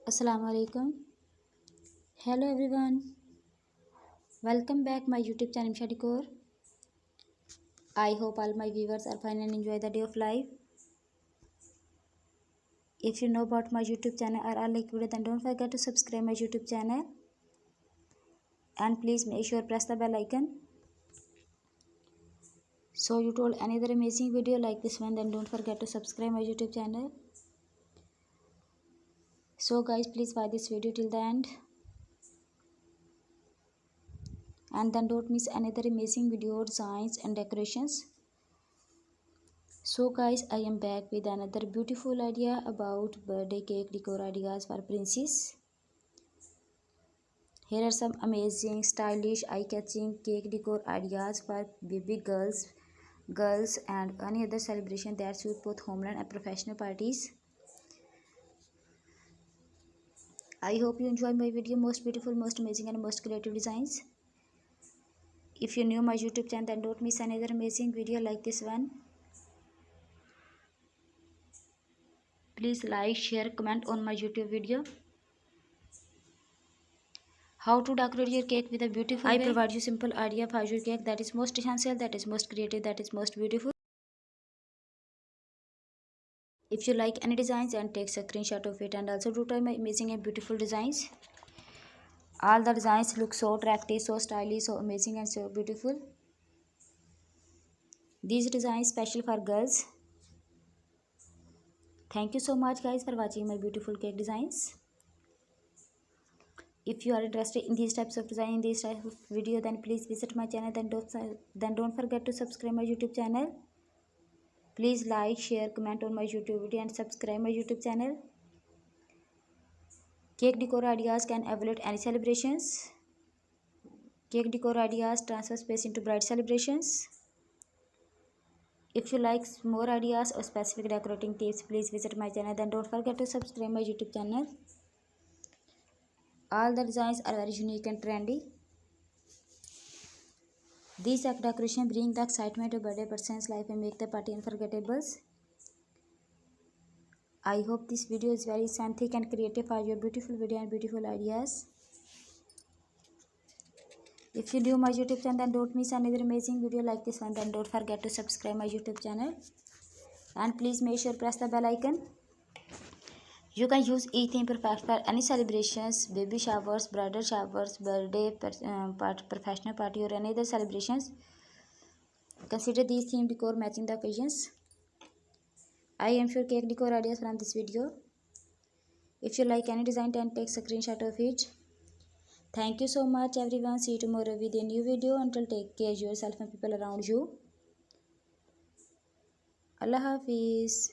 Assalamu alaikum. Hello everyone. Welcome back my YouTube channel Rimsha Decor. I hope all my viewers are fine and enjoy the day of life. If you know about my YouTube channel or are like video, then don't forget to subscribe my YouTube channel. And please make sure press the bell icon. So you told another amazing video like this one, then don't forget to subscribe my YouTube channel. So guys, please watch this video till the end. And then don't miss another amazing video, designs and decorations. So guys, I am back with another beautiful idea about birthday cake decor ideas for princess. Here are some amazing, stylish, eye-catching cake decor ideas for baby girls and any other celebration that suit both homeland and professional parties. I hope you enjoy my video. Most beautiful, most amazing and most creative designs. If you're new my YouTube channel, then don't miss another amazing video like this one. Please like, share, comment on my YouTube video. How to decorate your cake with a beautiful way. I provide you simple idea for your cake that is most essential, that is most creative, that is most beautiful. If you like any designs, and take a screenshot of it and also do try my amazing and beautiful designs. All the designs look so attractive, so stylish, so amazing and so beautiful. These designs special for girls. Thank you so much guys for watching my beautiful cake designs. If you are interested in these types of design, in these types of video, then please visit my channel. Then don't forget to subscribe my YouTube channel. Please like, share, comment on my YouTube video and subscribe my YouTube channel. Cake decor ideas can evaluate any celebrations. Cake decor ideas transfer space into bright celebrations. If you like more ideas or specific decorating tips, please visit my channel. Then don't forget to subscribe my YouTube channel. All the designs are very unique and trendy. These decorations bring the excitement of birthday person's life and make the party unforgettable. I hope this video is very authentic and creative for your beautiful video and beautiful ideas. If you do my YouTube channel, then don't miss another amazing video like this one. Then don't forget to subscribe my YouTube channel. And please make sure press the bell icon. You can use e-theme perfect for any celebrations, baby showers, bridal showers, birthday, professional party or any other celebrations. Consider these theme decor matching the occasions. I am sure cake decor ideas from this video. If you like any design, then take a screenshot of it. Thank you so much everyone. See you tomorrow with a new video. Until take care of yourself and people around you. Allah Hafiz.